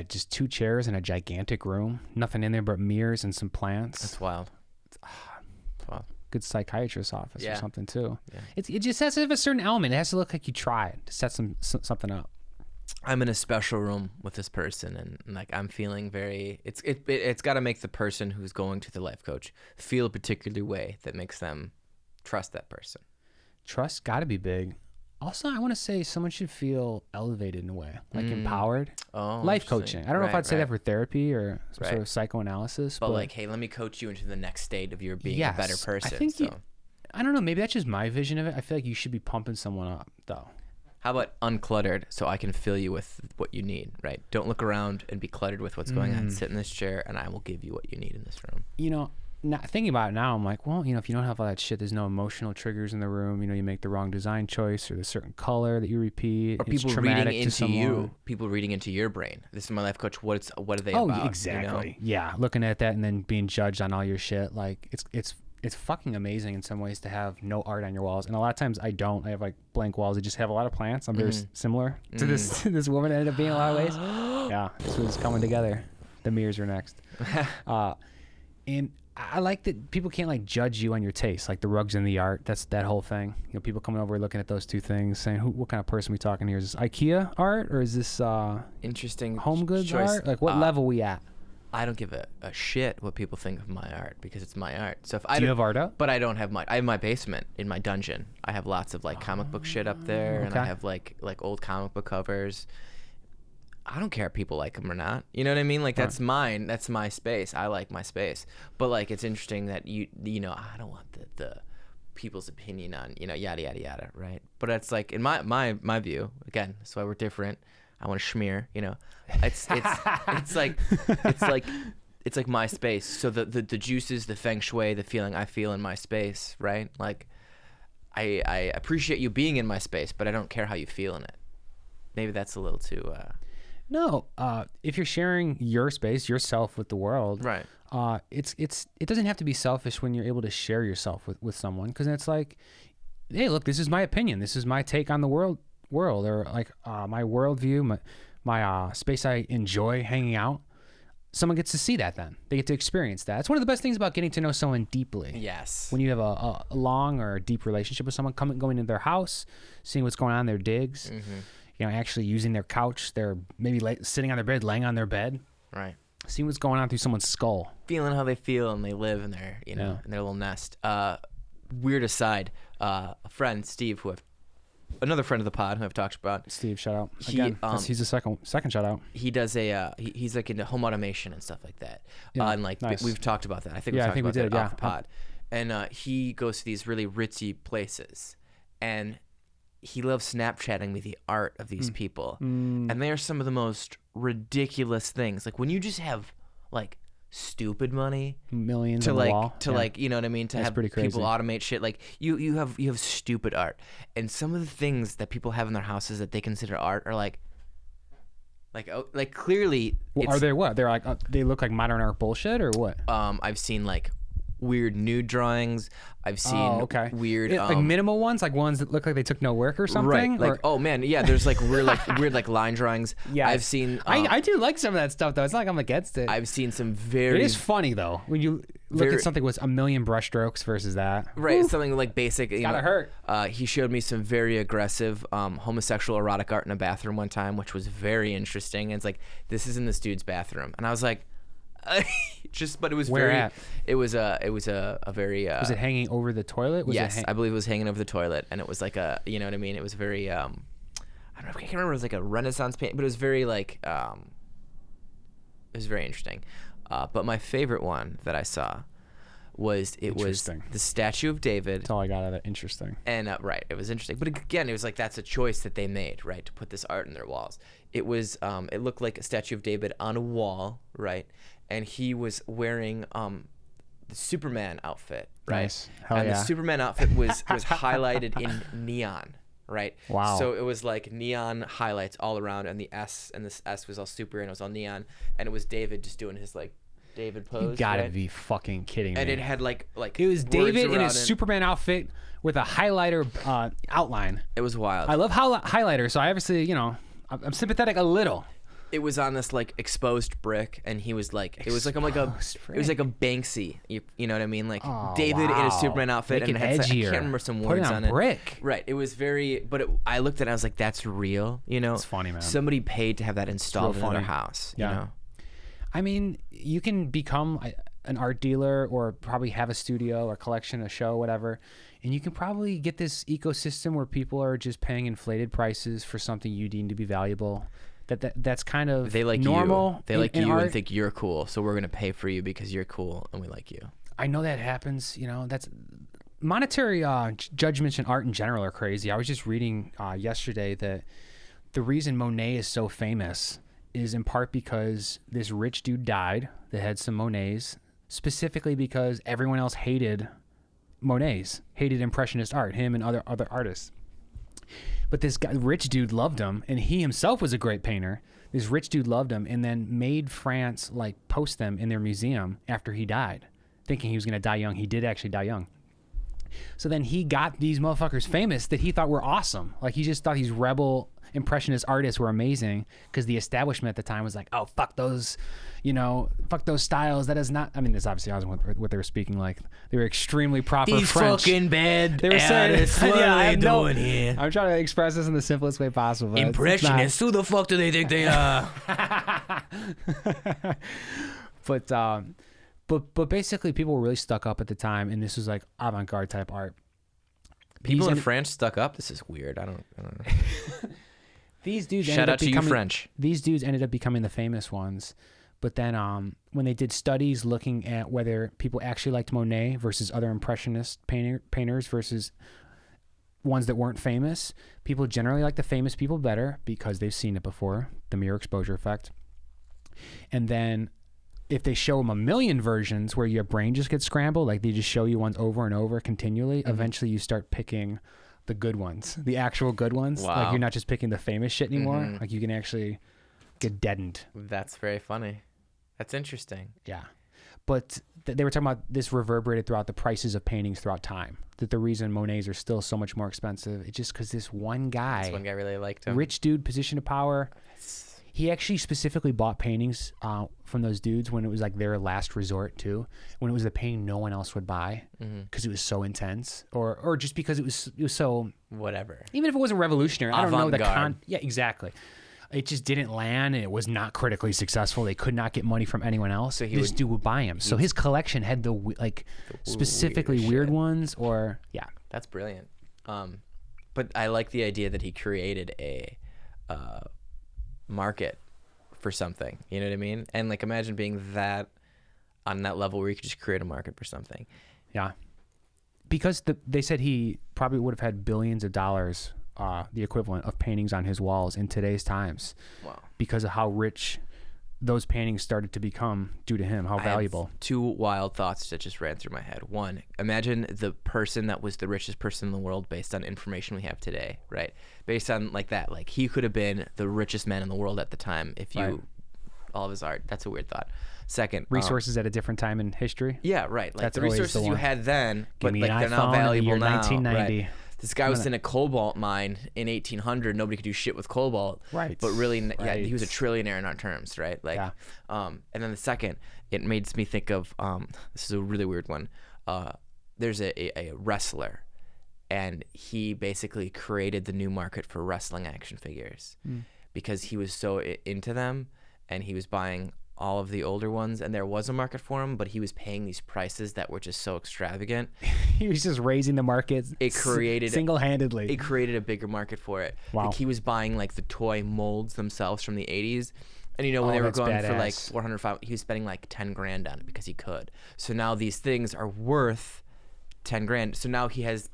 A: just 2 chairs in a gigantic room, nothing in there but mirrors and some plants.
B: That's wild.
A: Wow. Good psychiatrist's office or something too. Yeah. It just has to have a certain element. It has to look like you tried to set something up.
B: I'm in a special room with this person, and like I'm feeling very. It's got to make the person who's going to the life coach feel a particular way that makes them trust that person.
A: Trust got to be big. Also, I want to say someone should feel elevated in a way, like empowered.
B: Oh,
A: life coaching. I don't know if I'd say that for therapy or some sort of psychoanalysis.
B: But like, hey, let me coach you into the next state of your being a better person.
A: I think I don't know. Maybe that's just my vision of it. I feel like you should be pumping someone up, though.
B: How about uncluttered so I can fill you with what you need, right? Don't look around and be cluttered with what's going on. Sit in this chair, and I will give you what you need in this room.
A: Thinking about it now, I'm like, well, if you don't have all that shit, there's no emotional triggers in the room. You make the wrong design choice or the certain color that you repeat.
B: Or people reading into you. People reading into your brain. This is my life coach. What are they about?
A: Oh, exactly. Yeah, looking at that and then being judged on all your shit. Like, it's fucking amazing in some ways to have no art on your walls. And a lot of times I don't. I have like blank walls. I just have a lot of plants. I'm very similar to this woman ended up being in a lot of ways. Yeah, this was coming together. The mirrors are next. And I like that people can't like judge you on your taste, like the rugs and the art. That's that whole thing. People coming over looking at those two things, saying, "What kind of person are we talking here? Is this IKEA art or is this
B: interesting
A: home goods
B: choice.
A: art? Like what level we at?"
B: I don't give a shit what people think of my art because it's my art. So if
A: Do you have art up?
B: But I don't have much. I have my basement in my dungeon. I have lots of like comic book shit up there, and I have like old comic book covers. I don't care if people like them or not. You know what I mean? Like that's mine. That's my space. I like my space. But like it's interesting that I don't want the people's opinion on yada yada yada, right? But it's like in my view. Again, that's why we're different. I want to schmear. It's like my space. So the juices, the feng shui, the feeling I feel in my space, right? Like I appreciate you being in my space, but I don't care how you feel in it. Maybe that's a little too.
A: No, if you're sharing your space, yourself with the world,
B: right?
A: It doesn't have to be selfish when you're able to share yourself with someone, because it's like, hey, look, this is my opinion, this is my take on the world, or like my worldview, my space I enjoy hanging out. Someone gets to see that, then they get to experience that. It's one of the best things about getting to know someone deeply.
B: Yes.
A: When you have a long or a deep relationship with someone, going into their house, seeing what's going on in their digs. actually using their couch. They're maybe sitting on their bed, laying on their bed.
B: Right.
A: Seeing what's going on through someone's skull.
B: Feeling how they feel, and they live in their, in their little nest. Weird aside, a friend, Steve, another friend of the pod who I've talked about.
A: Steve, shout out. Again, he's a second shout out.
B: He does he's like into home automation and stuff like that.
A: Yeah,
B: and like
A: nice.
B: we've talked about that. I think we did off the pod. And he goes to these really ritzy places, and he loves Snapchatting me the art of these people. And they are some of the most ridiculous things. Like when you just have like stupid money,
A: millions
B: to
A: on
B: like
A: the wall.
B: to like, you know what I mean, to
A: That's
B: have
A: pretty crazy.
B: people automate shit. Like you have stupid art, and some of the things that people have in their houses that they consider art are like clearly.
A: Are they what? They're like they look like modern art bullshit or what?
B: I've seen like weird nude drawings. I've seen weird
A: like minimal ones, like ones that look like they took no work or something.
B: Right. Like oh man, yeah. There's like weird like line drawings.
A: Yeah,
B: I've seen.
A: I do like some of that stuff though. It's not like I'm against it.
B: I've seen some very.
A: It is funny though when you look at something with a million brushstrokes versus that.
B: Right, something like basic.
A: It's gotta hurt.
B: He showed me some very aggressive homosexual erotic art in a bathroom one time, which was very interesting. And it's like this is in this dude's bathroom, and I was like. But it was
A: Where
B: very.
A: at?
B: It was a very.
A: Was it hanging over the toilet?
B: Yes, I believe it was hanging over the toilet, and it was like a, you know what I mean. It was very. I don't know. I can't remember. It was like a Renaissance painting, but it was very like. It was very interesting, but my favorite one that I saw was the statue of David.
A: That's all I got out of it. Interesting.
B: And right, it was interesting, but again, it was like that's a choice that they made, right, to put this art in their walls. It was it looked like a statue of David on a wall, right. And he was wearing the Superman outfit, right?
A: Nice. Hell
B: and
A: yeah.
B: the Superman outfit was highlighted in neon, right?
A: Wow.
B: So it was like neon highlights all around, and this S was all super, and it was all neon, and it was David just doing his like David pose.
A: You gotta
B: right?
A: be fucking kidding me.
B: And it had like
A: it was David in his
B: it.
A: Superman outfit with a highlighter outline.
B: It was wild.
A: I love highlighter, so I obviously, I'm sympathetic a little.
B: It was on this like exposed brick, and he was like, it was like a Banksy, you know what I mean? Like David in a Superman outfit,
A: Make
B: and
A: it
B: it had,
A: edgier.
B: I can't remember some
A: Put
B: words
A: it
B: on
A: brick.
B: it. Right. It was very, but I looked at it, and I was like, that's real, you know?
A: It's funny, man.
B: Somebody paid to have that installed in their
A: funny.
B: house,
A: Yeah.
B: you know?
A: I mean, you can become an art dealer or probably have a studio or collection, a show, whatever, and you can probably get this ecosystem where people are just paying inflated prices for something you deem to be valuable. That's kind of
B: they like
A: normal.
B: You. They like you
A: art.
B: and think you're cool, so we're gonna pay for you because you're cool and we like you.
A: I know that happens. That's monetary judgments in art in general are crazy. I was just reading yesterday that the reason Monet is so famous is in part because this rich dude died that had some Monets, specifically because everyone else hated Monets, hated Impressionist art, him and other artists. But this rich dude loved him, and he himself was a great painter. This rich dude loved him, and then made France like post them in their museum after he died, thinking he was gonna die young. He did actually die young. So then he got these motherfuckers famous that he thought were awesome. Like he just thought these rebel Impressionist artists were amazing because the establishment at the time was like, oh, fuck those, fuck those styles. That is not, I mean, this obviously wasn't what they were speaking like. They were extremely proper
B: These
A: French.
B: fucking bad
A: They were saying,
B: what are they doing here?
A: I'm trying to express this in the simplest way possible. But
B: Impressionists, who the fuck do they think they are?
A: But basically people were really stuck up at the time, and this was like avant-garde type art.
B: People in France stuck up? This is weird. I don't know.
A: These dudes
B: Shout out to you, French.
A: These dudes ended up becoming the famous ones. But then when they did studies looking at whether people actually liked Monet versus other Impressionist painters versus ones that weren't famous, people generally like the famous people better because they've seen it before, the mirror exposure effect. And then if they show them a million versions where your brain just gets scrambled, like they just show you ones over and over continually, eventually you start picking the good ones, the actual good ones.
B: Wow.
A: Like you're not just picking the famous shit anymore. Like you can actually get deadened.
B: That's very funny. That's interesting.
A: Yeah. But they were talking about this reverberated throughout the prices of paintings throughout time. That the reason Monets are still so much more expensive, it's just because this one guy
B: really liked him.
A: Rich dude, position of power. He actually specifically bought paintings from those dudes when it was like their last resort too, when it was the painting no one else would buy because it was so intense, or just because it was so
B: whatever.
A: Even if it wasn't revolutionary, I don't know
B: Avant-garde.
A: Yeah, exactly. It just didn't land, and it was not critically successful. They could not get money from anyone else. So this dude would buy him. So his collection had the specifically weird ones, or yeah.
B: That's brilliant. But I like the idea that he created a market for something. You know what I mean? And like, imagine being that on that level where you could just create a market for something.
A: Yeah. Because they said he probably would have had billions of dollars, the equivalent of paintings on his walls in today's times.
B: Wow.
A: Because of how rich those paintings started to become due to him, how valuable.
B: I have two wild thoughts that just ran through my head. One, imagine the person that was the richest person in the world based on information we have today, right? Based on like that, like he could have been the richest man in the world at the time if you, all of his art. That's a weird thought. Second,
A: resources at a different time in history.
B: Yeah, right. Like
A: That's
B: the resources you had then, but like they're now valuable
A: in the year
B: now.
A: 1990.
B: Right. This guy was in a cobalt mine in 1800. Nobody could do shit with cobalt.
A: Right.
B: But really, yeah, he was a trillionaire in our terms, right? Like,
A: yeah.
B: And then the second, it makes me think of this is a really weird one. There's a wrestler, and he basically created the new market for wrestling action figures because he was so into them, and he was buying all of the older ones, and there was a market for them, but he was paying these prices that were just so extravagant.
A: He was just raising the market.
B: It created
A: single-handedly.
B: It created a bigger market for it.
A: Wow.
B: Like he was buying like the toy molds themselves from the 80s, and you know when they were going
A: badass.
B: for like 400, 500, he was spending like 10 grand on it because he could. So now these things are worth 10 grand. So now there's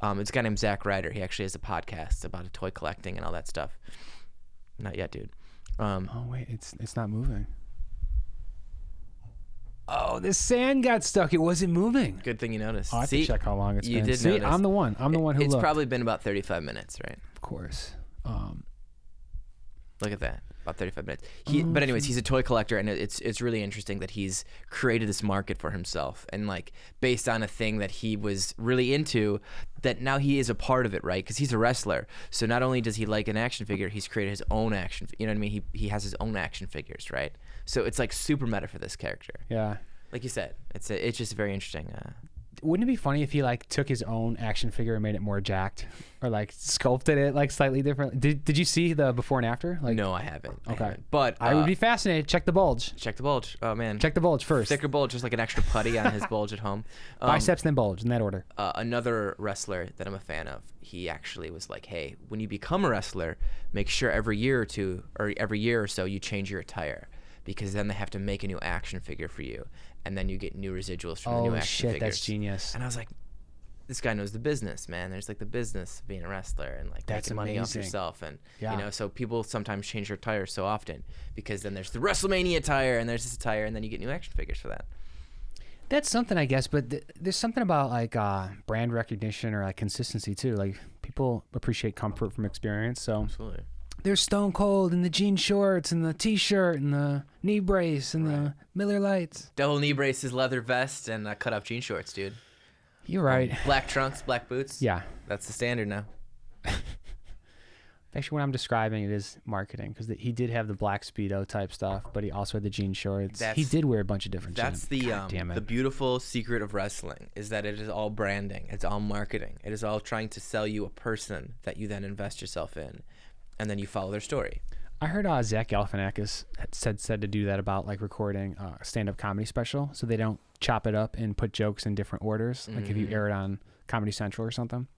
B: it's a guy named Zach Ryder. He actually has a podcast about a toy collecting and all that stuff. Not yet, dude.
A: Oh wait, it's not moving. Oh, the sand got stuck. It wasn't moving.
B: Good thing you noticed.
A: I have to check how long it's been.
B: You did
A: See,
B: notice.
A: I'm the one who
B: It's
A: looked.
B: probably been about 35 minutes, right?
A: Of course.
B: Look at that. About 35 minutes. But anyways, he's a toy collector, and it's really interesting that he's created this market for himself, and like based on a thing that he was really into, that now he is a part of it, right? Because he's a wrestler. So not only does he like an action figure, he's created his own action. You know what I mean? He has his own action figures, right? So it's like super meta for this character.
A: Yeah.
B: Like you said, it's just very interesting.
A: Wouldn't it be funny if he like took his own action figure and made it more jacked, or like sculpted it like slightly different? Did you see the before and after? Like,
B: no, I haven't.
A: Okay,
B: but
A: I would be fascinated. Check the bulge.
B: Check the bulge. Oh man.
A: Check the bulge first.
B: Thicker bulge, just like an extra putty on his bulge at home.
A: Biceps then bulge in that order.
B: Another wrestler that I'm a fan of, he actually was like, hey, when you become a wrestler, make sure every year or so you change your attire, because then they have to make a new action figure for you, and then you get new residuals from the new action figures.
A: That's genius.
B: And I was like, this guy knows the business, man. There's like the business of being a wrestler and like making money off yourself, and you know, so people sometimes change their attire so often because then there's the WrestleMania attire and there's this attire, and then you get new action figures for that.
A: That's something, I guess, but there's something about like brand recognition or like consistency too. Like people appreciate comfort from experience, so
B: Absolutely.
A: There's Stone Cold and the jean shorts and the T-shirt and the knee brace and the Miller Lights.
B: Double knee braces, leather vest, and cut-off jean shorts, dude.
A: You're right.
B: Black trunks, black boots.
A: Yeah.
B: That's the standard now.
A: Actually, when I'm describing it is marketing, because he did have the black Speedo type stuff, but he also had the jean shorts. He did wear a bunch of different
B: That's
A: shit.
B: the beautiful secret of wrestling, is that it is all branding. It's all marketing. It is all trying to sell you a person that you then invest yourself in, and then you follow their story.
A: I heard Zach Galifianakis said to do that about like recording a stand-up comedy special, so they don't chop it up and put jokes in different orders, like if you air it on Comedy Central or something.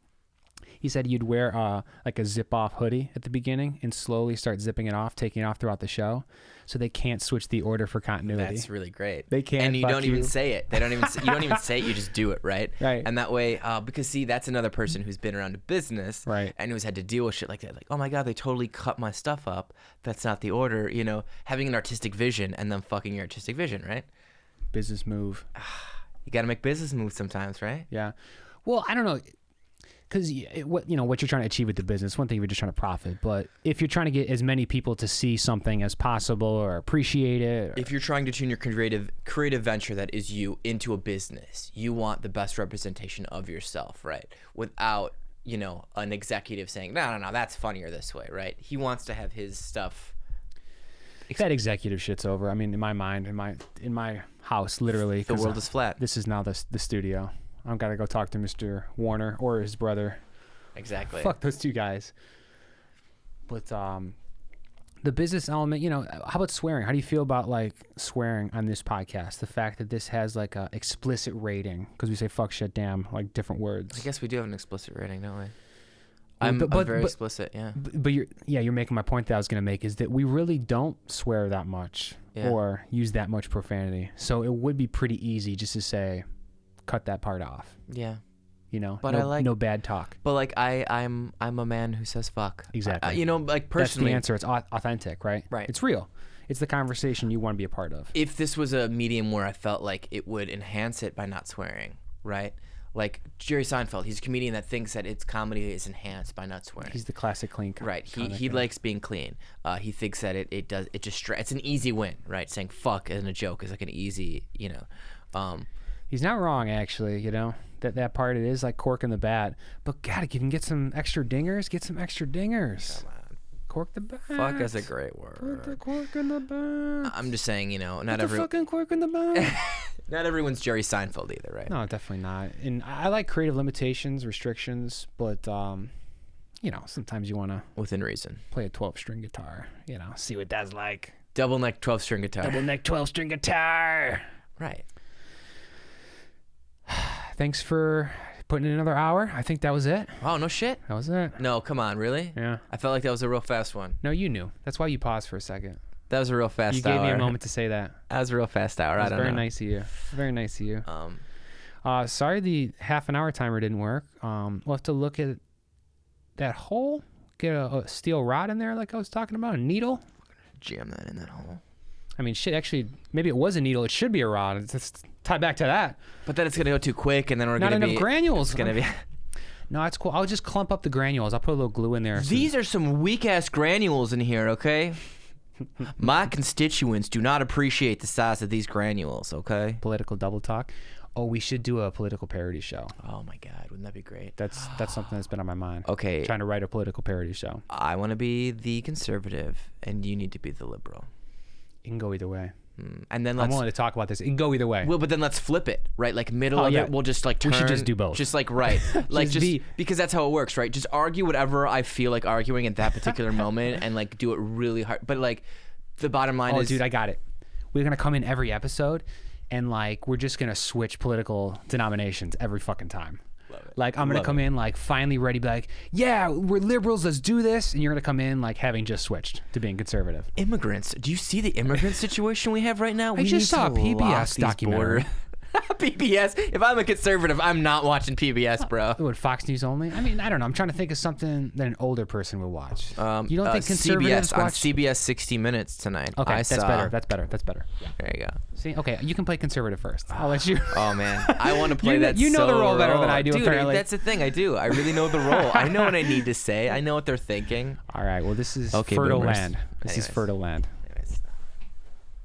A: He said you'd wear like a zip-off hoodie at the beginning and slowly start zipping it off, taking it off throughout the show, so they can't switch the order for continuity.
B: That's really great.
A: They can't.
B: And you don't even say it. They don't even. You don't even say it. You just do it, right?
A: Right.
B: And that way, because see, that's another person who's been around a business,
A: right,
B: and who's had to deal with shit like that. Like, oh my god, they totally cut my stuff up. That's not the order. You know, having an artistic vision and then fucking your artistic vision, right?
A: Business move.
B: You got to make business moves sometimes, right?
A: Yeah. Well, I don't know. Because what you're trying to achieve with the business, one thing you're just trying to profit, but if you're trying to get as many people to see something as possible or appreciate it,
B: if you're trying to turn your creative venture that is you into a business, you want the best representation of yourself, right? Without an executive saying, no, that's funnier this way, right? He wants to have his stuff
A: that executive shit's over. I mean, in my mind, in my house, literally.
B: The world is flat.
A: This is now the studio. I've got to go talk to Mr. Warner or his brother.
B: Exactly.
A: Fuck those two guys. But the business element, how about swearing? How do you feel about like swearing on this podcast? The fact that this has like a explicit rating because we say fuck, shit, damn, like different words.
B: I guess we do have an explicit rating, don't we? I'm very explicit, yeah.
A: But you're making my point that I was gonna make is that we really don't swear that much or use that much profanity. So it would be pretty easy just to say, cut that part off.
B: Yeah.
A: But no bad talk.
B: But like I'm a man who says fuck.
A: Exactly.
B: Like personally.
A: That's the answer. It's authentic, right?
B: Right.
A: It's real. It's the conversation you want to be a part of.
B: If this was a medium where I felt like it would enhance it by not swearing, right? Like Jerry Seinfeld, he's a comedian that thinks that its comedy is enhanced by not swearing.
A: He's the classic clean.
B: Right. He likes being clean. He thinks that it's an easy win, right? Saying fuck in a joke is like an easy,
A: He's not wrong, actually, that part it is like cork in the bat. But God, if you can get some extra dingers, get some extra dingers.
B: Come on.
A: Cork the bat.
B: Fuck is a great word.
A: Put the cork in the bat.
B: I'm just saying, not
A: Put the fucking cork in the bat.
B: Not everyone's Jerry Seinfeld either, right?
A: No, definitely not. And I like creative limitations, restrictions, but sometimes you want to
B: within reason
A: play a 12-string guitar. See what that's like.
B: Double neck 12-string guitar.
A: Double neck 12-string guitar.
B: Right.
A: Thanks for putting in another hour. I think that was it.
B: Oh, no shit.
A: That was it.
B: No, come on, really?
A: Yeah.
B: I felt like that was a real fast one.
A: No, you knew. That's why you paused for a second.
B: That was a real fast hour.
A: You gave me a moment to say that.
B: That was a real fast hour. I don't know.
A: Very nice of you. Very nice of you. Sorry the half-an-hour timer didn't work. We'll have to look at that hole. Get a steel rod in there like I was talking about. A needle.
B: Jam that in that hole.
A: I mean, shit, actually, maybe it was a needle. It should be a rod. It's tied back to that.
B: But then it's going to go too quick, and then we're going to be...
A: Not enough granules.
B: It's going to be...
A: No, it's cool. I'll just clump up the granules. I'll put a little glue in there.
B: These are some weak-ass granules in here, okay? My constituents do not appreciate the size of these granules, okay?
A: Political double talk. Oh, we should do a political parody show.
B: Oh, my God. Wouldn't that be great?
A: That's something that's been on my mind.
B: Okay.
A: Trying to write a political parody show.
B: I want to be the conservative, and you need to be the liberal.
A: You can go either way.
B: And then
A: I'm willing to talk about this. It can go either way.
B: Well, but then let's flip it, right? Like middle of it, we'll just like turn.
A: We should just do both.
B: Just like right, like just because that's how it works, right? Just argue whatever I feel like arguing at that particular moment, and like do it really hard. But like, the bottom line is,
A: dude, I got it. We're gonna come in every episode, and like we're just gonna switch political denominations every fucking time. Like I'm gonna come in like finally ready, be like, yeah, we're liberals, let's do this, and you're gonna come in like having just switched to being conservative.
B: Immigrants. Do you see the immigrant situation we have right now?
A: I just saw a PBS documentary.
B: PBS. If I'm a conservative, I'm not watching PBS, bro.
A: What, Fox News only? I mean, I don't know. I'm trying to think of something that an older person would watch. You don't think conservatives
B: CBS, on CBS 60 Minutes tonight.
A: Okay, that's better. That's better. Yeah.
B: There you go.
A: See, okay, you can play conservative first. I'll let you.
B: Oh man, I want to play that.
A: You know the role better than I do.
B: Dude,
A: apparently.
B: That's the thing. I do. I really know the role. I know what I need to say. I know what they're thinking.
A: All right. Well, this is fertile land. This is fertile land.